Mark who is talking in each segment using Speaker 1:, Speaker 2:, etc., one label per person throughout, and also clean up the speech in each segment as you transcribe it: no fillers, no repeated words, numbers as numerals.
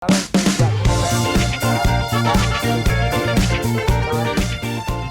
Speaker 1: I don't think that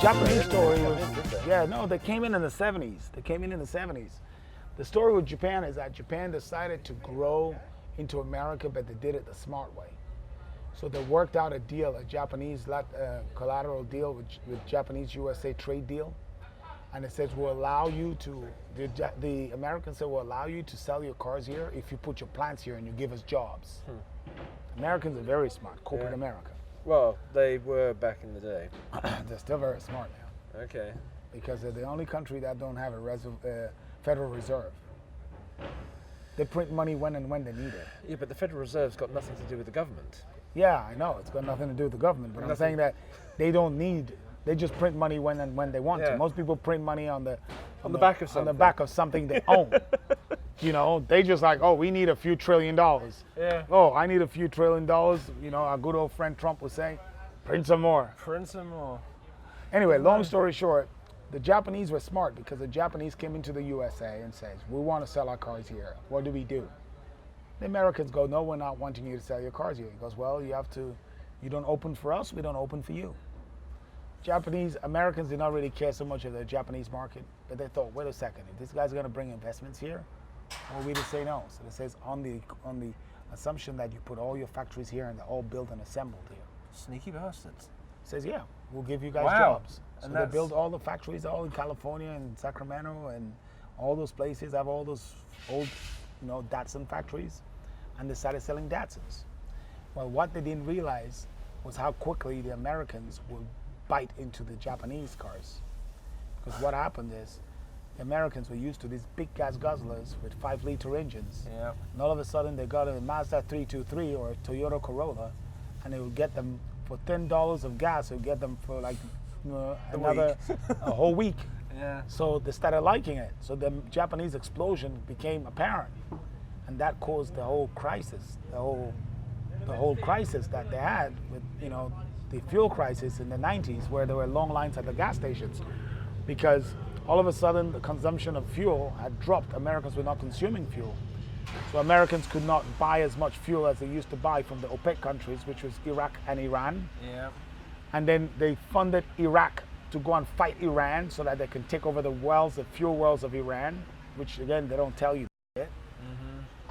Speaker 1: Japanese story was, yeah, no, they came in the 70s. They came in the 70s. The story with Japan is that Japan decided to grow into America, but they did it the smart way. So they worked out a deal, a Japanese collateral deal with Japanese USA trade deal. And it says we'll allow you to, the Americans said we'll allow you to sell your cars here if you put your plants here and you give us jobs. Americans are very smart, corporate America.
Speaker 2: Well, they were back in the day.
Speaker 1: They're still very smart now.
Speaker 2: Okay.
Speaker 1: Because they're the only country that don't have a Federal Reserve. They print money when and when they need it.
Speaker 2: Yeah, but the Federal Reserve's got nothing to do with the government.
Speaker 1: Yeah, I know. It's got nothing to do with the government. But I'm saying that they don't need, they just print money when and when they want to. Most people print money on the
Speaker 2: back of something.
Speaker 1: On the back of something they own. You know, they just like, oh, we need a few $1 trillion.
Speaker 2: Yeah.
Speaker 1: Oh, I need a few $1 trillion. You know, our good old friend Trump would say, print some more.
Speaker 2: Print some more.
Speaker 1: Anyway, long story short, the Japanese were smart because the Japanese came into the USA and says, we want to sell our cars here. What do we do? The Americans go, no, we're not wanting you to sell your cars here. He goes, well, you don't open for us, we don't open for you. Americans did not really care so much of the Japanese market, but they thought, wait a second, if this guy's going to bring investments here, well, we just say no. So it says on the assumption that you put all your factories here and they're all built and assembled here.
Speaker 2: Sneaky bastards.
Speaker 1: It says, yeah, we'll give you guys jobs. So and they build all the factories all in California and Sacramento and all those places have all those old, Datsun factories, and they started selling Datsuns. Well, what they didn't realize was how quickly the Americans would bite into the Japanese cars. Because what happened is, the Americans were used to these big gas guzzlers with 5-liter engines.
Speaker 2: Yeah.
Speaker 1: And all of a sudden they got a Mazda 323 or a Toyota Corolla, and they would get them for $10 of gas. They would get them for like a whole week.
Speaker 2: Yeah.
Speaker 1: So they started liking it. So the Japanese explosion became apparent, and that caused the whole crisis. The whole crisis that they had with the fuel crisis in the 90s, where there were long lines at the gas stations, because all of a sudden the consumption of fuel had dropped. Americans were not consuming fuel. So Americans could not buy as much fuel as they used to buy from the OPEC countries, which was Iraq and Iran.
Speaker 2: Yeah.
Speaker 1: And then they funded Iraq to go and fight Iran so that they can take over the fuel wells of Iran, which again, they don't tell you that.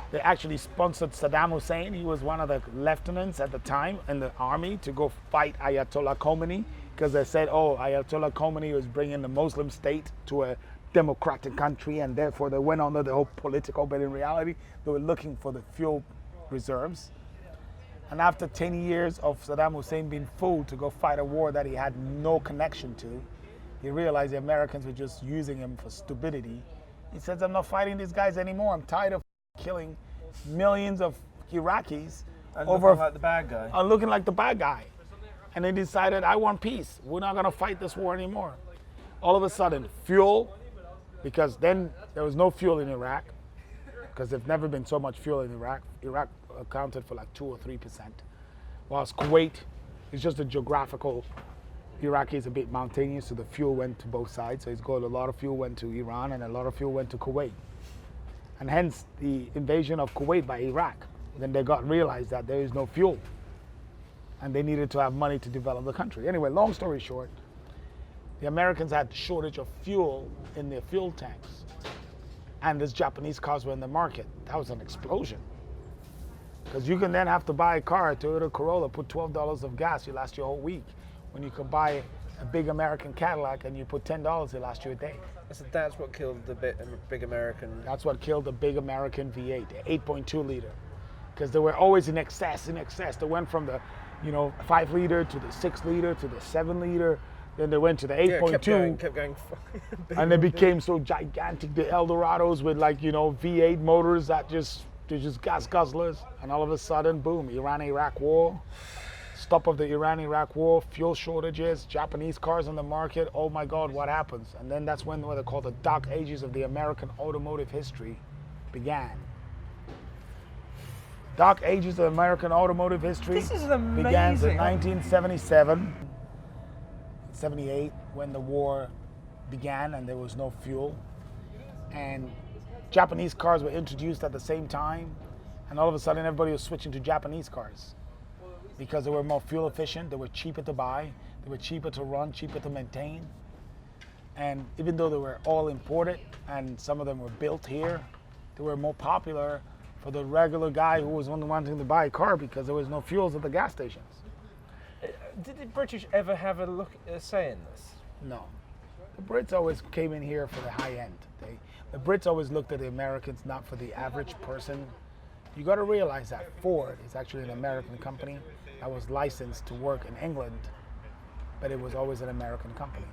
Speaker 1: They actually sponsored Saddam Hussein. He was one of the lieutenants at the time in the army to go fight Ayatollah Khomeini, because they said, oh, Ayatollah Khomeini was bringing the Muslim state to a democratic country, and therefore they went under the whole political, but in reality, they were looking for the fuel reserves. And after 10 years of Saddam Hussein being fooled to go fight a war that he had no connection to, he realized the Americans were just using him for stupidity. He says, I'm not fighting these guys anymore. I'm tired of killing millions of Iraqis
Speaker 2: and looking like the bad guy.
Speaker 1: Looking like the bad guy. And they decided, I want peace. We're not going to fight this war anymore. All of a sudden, fuel, because then there was no fuel in Iraq, because there's never been so much fuel in Iraq. Iraq accounted for like 2 or 3%, whilst Kuwait is just a geographical. Iraq is a bit mountainous, so the fuel went to both sides. So a lot of fuel went to Iran and a lot of fuel went to Kuwait. And hence the invasion of Kuwait by Iraq. Then they realized that there is no fuel, and they needed to have money to develop the country. Anyway, long story short, the Americans had shortage of fuel in their fuel tanks, and these Japanese cars were in the market. That was an explosion, because you can then have to buy a car, a Toyota Corolla, put $12 of gas, you last you a whole week, when you could buy a big American Cadillac and you put $10, it lasts you a day.
Speaker 2: So that's what killed the big American.
Speaker 1: That's what killed the big American V8, the 8.2 liter, because they were always in excess. They went from the 5 liter to the 6 liter to the 7 liter. Then they went to the 8.2.
Speaker 2: Kept going.
Speaker 1: And they became so gigantic, the Eldorados with V8 motors that they're just gas guzzlers. And all of a sudden, boom, Iran-Iraq war. Stop of the Iran-Iraq war, fuel shortages, Japanese cars on the market. Oh my God, what happens? And then that's when what they call the dark ages of the American automotive history began. Dark ages of American automotive history
Speaker 2: This is amazing.
Speaker 1: began in 1977, 78, when the war began and there was no fuel. And Japanese cars were introduced at the same time, and all of a sudden everybody was switching to Japanese cars. because they were more fuel efficient, they were cheaper to buy, they were cheaper to run, cheaper to maintain. And even though they were all imported and some of them were built here, they were more popular for the regular guy who was only wanting to buy a car because there was no fuels at the gas stations.
Speaker 2: Did the British ever have a say in this?
Speaker 1: No. The Brits always came in here for the high end. The Brits always looked at the Americans not for the average person. You got to realize that Ford is actually an American company that was licensed to work in England, but it was always an American company.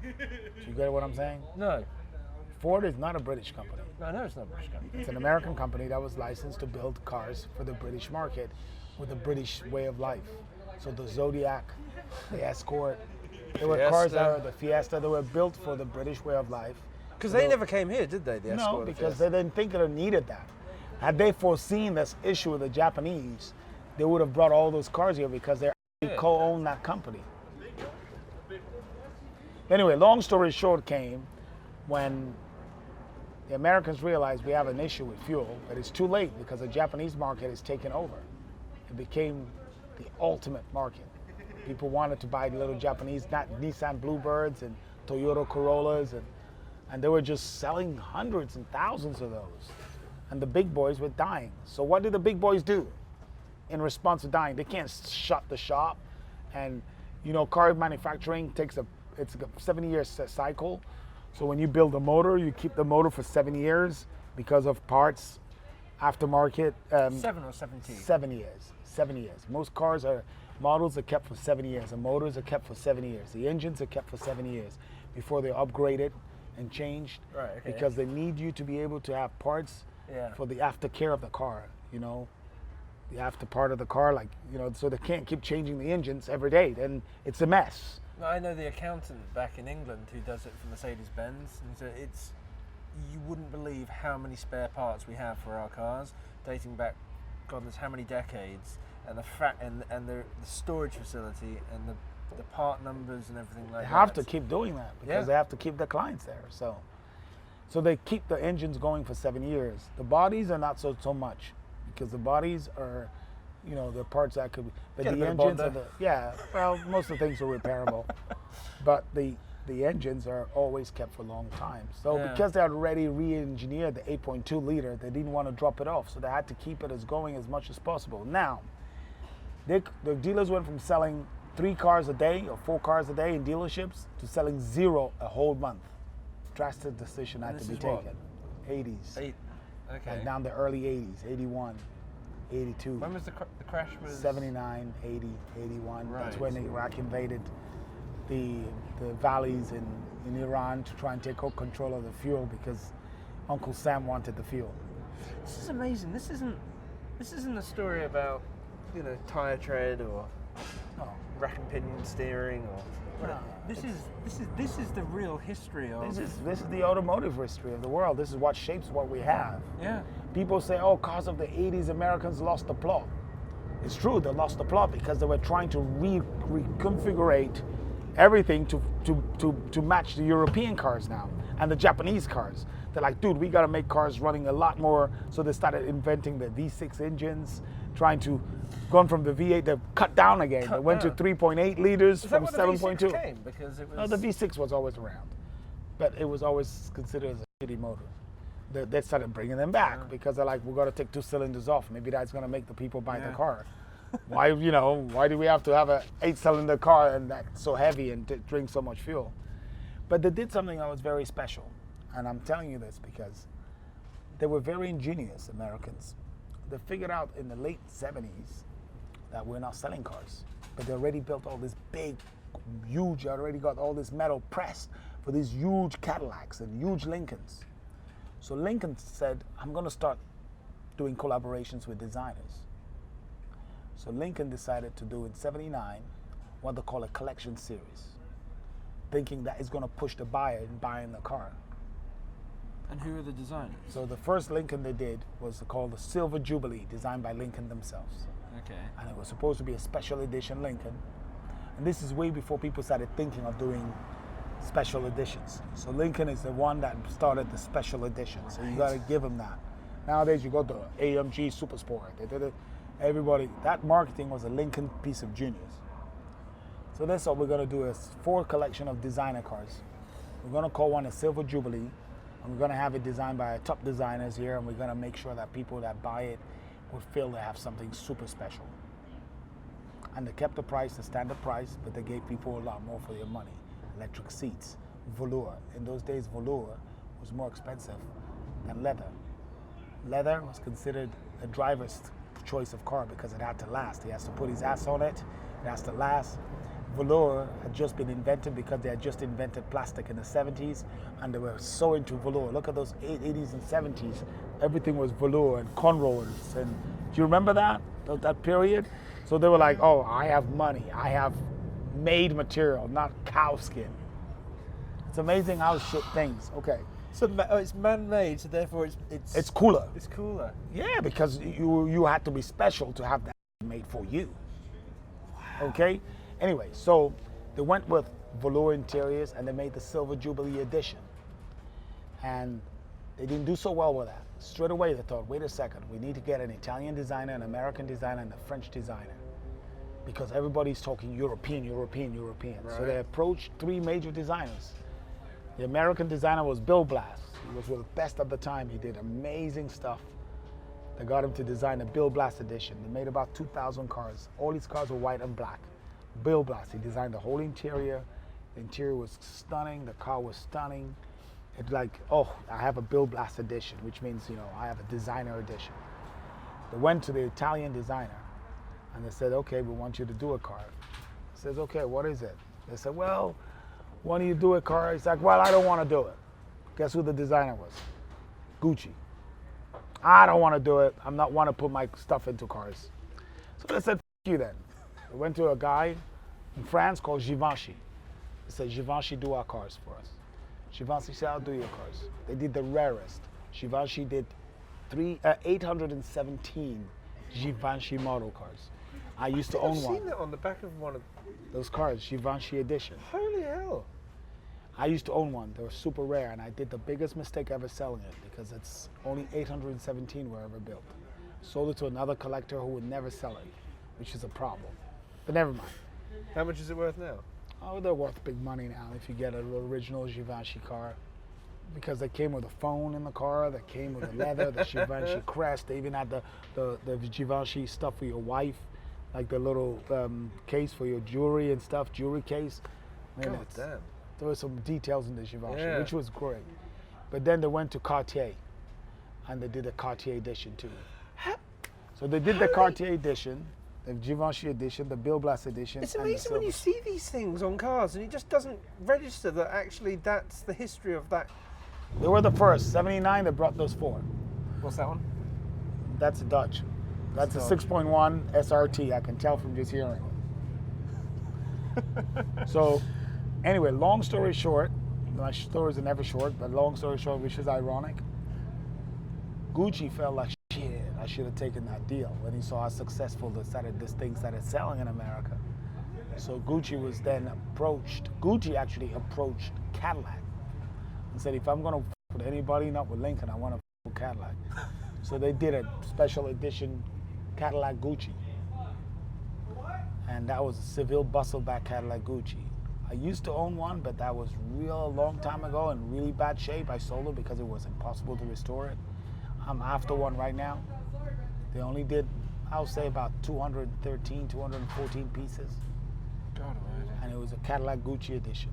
Speaker 1: You get what I'm saying?
Speaker 2: No.
Speaker 1: Ford is not a British company.
Speaker 2: No, I know it's not a British company.
Speaker 1: It's an American company that was licensed to build cars for the British market with the British way of life. So the Zodiac, the Escort, there were cars that were the Fiesta that were built for the British way of life.
Speaker 2: Because they never came here, did they? The Escort,
Speaker 1: No, because they didn't think they needed that. Had they foreseen this issue with the Japanese, they would have brought all those cars here because they co-own that company. Anyway, long story short came when the Americans realized we have an issue with fuel, but it's too late because the Japanese market is taken over. It became the ultimate market. People wanted to buy little Japanese Nissan Bluebirds and Toyota Corollas, and they were just selling hundreds and thousands of those. And the big boys were dying. So what did the big boys do in response to dying? They can't shut the shop. And you know, car manufacturing it's a 7-year cycle. So when you build a motor, you keep the motor for 7 years because of parts, aftermarket.
Speaker 2: 7 or 17?
Speaker 1: 7 years. 7 years. Most models are kept for 7 years. And motors are kept for 7 years. The engines are kept for 7 years before they're upgraded and changed.
Speaker 2: Right, okay.
Speaker 1: Because they need you to be able to have parts for the aftercare of the car, you know. The after part of the car, like, you know, so they can't keep changing the engines every day. Then it's a mess.
Speaker 2: I know the accountant back in England who does it for Mercedes-Benz, and so you wouldn't believe how many spare parts we have for our cars, dating back, God knows how many decades, and the storage facility and the part numbers and everything like that.
Speaker 1: They have to keep doing that because they have to keep the clients there. So they keep the engines going for 7 years. The bodies are not so much because the bodies are, you know, the parts that could be, but the engines are most of the things are repairable, but the engines are always kept for a long time. So because they had already re-engineered the 8.2 liter, they didn't want to drop it off, so they had to keep it going as much as possible. Now, the dealers went from selling 3 cars a day or 4 cars a day in dealerships to selling 0 a whole month. Drastic decision had to be taken. 80s.
Speaker 2: Okay.
Speaker 1: Like down the early 80s, 81, 82.
Speaker 2: When was the crash?
Speaker 1: 79, 80, 81.
Speaker 2: Right.
Speaker 1: That's when Iraq invaded the valleys in Iran to try and take control of the fuel because Uncle Sam wanted the fuel.
Speaker 2: This is amazing. This isn't a story about, you know, tire tread or rack and pinion steering or.
Speaker 1: No.
Speaker 2: This is the real history of.
Speaker 1: This is the automotive history of the world. This is what shapes what we have.
Speaker 2: Yeah.
Speaker 1: People say, oh, because of the 80s, Americans lost the plot. It's true, they lost the plot because they were trying to reconfigure everything to match the European cars now and the Japanese cars. They're like, dude, we got to make cars running a lot more. So they started inventing the V6 engines, trying to gone from the V8, they cut down again. They went to 3.8 liters from 7.2.
Speaker 2: Because it was.
Speaker 1: No, the V6 was always around, but it was always considered as a shitty motor. They started bringing them back because they're like, we're going to take 2 cylinders off. Maybe that's going to make the people buy the car. Why do we have to have a 8-cylinder car and that's so heavy and drink so much fuel? But they did something that was very special. And I'm telling you this because they were very ingenious, Americans. They figured out in the late 70s that we're not selling cars, but they already built all this big, huge, already got all this metal pressed for these huge Cadillacs and huge Lincolns. So Lincoln said, I'm going to start doing collaborations with designers. So Lincoln decided to do in 79 what they call a collection series, thinking that it's going to push the buyer in buying the car.
Speaker 2: And who are the designers?
Speaker 1: So the first Lincoln they did was called the Silver Jubilee, designed by Lincoln themselves.
Speaker 2: Okay.
Speaker 1: And it was supposed to be a special edition Lincoln. And this is way before people started thinking of doing special editions. So Lincoln is the one that started the special edition. So you got to give them that. Nowadays you go to AMG Super Sport. everybody, that marketing was a Lincoln piece of genius. So that's what we're going to do is 4 collection of designer cars. We're going to call one a Silver Jubilee, and we're going to have it designed by top designers here, and we're going to make sure that people that buy it will feel they have something super special. And they kept the price, the standard price, but they gave people a lot more for their money. Electric seats, velour. In those days, velour was more expensive than leather. Leather was considered a driver's choice of car because it had to last. He has to put his ass on it. It has to last. Velour had just been invented because they had just invented plastic in the 70s, and they were so into velour. Look at those 80s and 70s. Everything was velour and cornrows. And do you remember that period? So they were like, oh, I have money. I have made material, not cow skin. It's amazing how shit things. Okay.
Speaker 2: So it's man-made, so therefore
Speaker 1: it's cooler.
Speaker 2: It's cooler.
Speaker 1: Yeah, because you had to be special to have that made for you. Wow. Okay. Anyway, so they went with velour interiors and they made the Silver Jubilee edition. And they didn't do so well with that. Straight away they thought, wait a second, we need to get an Italian designer, an American designer, and a French designer. Because everybody's talking European.
Speaker 2: Right.
Speaker 1: So they approached 3 major designers. The American designer was Bill Blass. He was the best at the time. He did amazing stuff. They got him to design a Bill Blass edition. They made about 2,000 cars. All these cars were white and black. Bill Blass, he designed the whole interior. The interior was stunning. The car was stunning. It's like, oh, I have a Bill Blass edition, which means, I have a designer edition. They went to the Italian designer and they said, okay, we want you to do a car. He says, okay, what is it? They said, well, why don't you do a car? He's like, well, I don't want to do it. Guess who the designer was? Gucci. I don't want to do it. I'm not want to put my stuff into cars. So they said, F you then. They went to a guy in France called Givenchy. They said, Givenchy, do our cars for us. Givenchy said, I'll do your cars. They did the rarest. Givenchy did 817 Givenchy model cars. I used to own one.
Speaker 2: I've seen that on the back of one of
Speaker 1: those cars, Givenchy edition.
Speaker 2: Holy hell.
Speaker 1: I used to own one. They were super rare, and I did the biggest mistake ever selling it because it's only 817 were ever built. Sold it to another collector who would never sell it, which is a problem. But never mind.
Speaker 2: How much is it worth now?
Speaker 1: Oh, they're worth big money now if you get an original Givenchy car. Because they came with a phone in the car, they came with the leather, the Givenchy crest. They even had the Givenchy stuff for your wife, like the little case for your jewelry and stuff, jewelry case.
Speaker 2: God damn.
Speaker 1: There were some details in the Givenchy,
Speaker 2: Yeah.
Speaker 1: which was great. But then they went to Cartier, and they did a Cartier edition too. So they did the Cartier edition, the Givenchy edition, the Bill Blass edition.
Speaker 2: It's
Speaker 1: and the
Speaker 2: amazing when you
Speaker 1: silver.
Speaker 2: see these things on cars and it just doesn't register that actually that's the history of that.
Speaker 1: They were the first. 79, they brought those 4.
Speaker 2: What's that one?
Speaker 1: That's a Dodge. That's a
Speaker 2: Dodge.
Speaker 1: 6.1 SRT. I can tell from just hearing it. So, anyway, long story short, my stories are never short, but long story short, which is ironic, Gucci felt like, shit, I should have taken that deal when he saw how successful this thing started selling in America. So Gucci was then approached, Gucci actually approached Cadillac and said, if I'm going to f with anybody, not with Lincoln, I want to f with Cadillac. So they did a special edition Cadillac Gucci. And that was a Seville Bustleback Cadillac Gucci. I used to own one, but that was real long time ago in really bad shape. I sold it because it was impossible to restore it. I'm after one right now. They only did, I'll say about 213, 214 pieces.
Speaker 2: God almighty.
Speaker 1: And it was a Cadillac Gucci edition.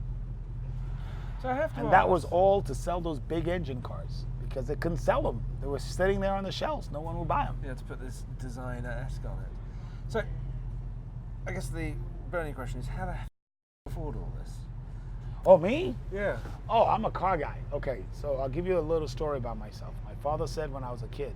Speaker 2: So I have to
Speaker 1: And
Speaker 2: ask,
Speaker 1: that was all to sell those big engine cars because they couldn't sell them. They were sitting there on the shelves. No one would buy them.
Speaker 2: you had to put this designer-esque on it. So I guess the burning question is how the hell afford all this?
Speaker 1: Oh, me?
Speaker 2: Yeah.
Speaker 1: Oh, I'm a car guy. Okay, so I'll give you a little story about myself. My father said when I was a kid,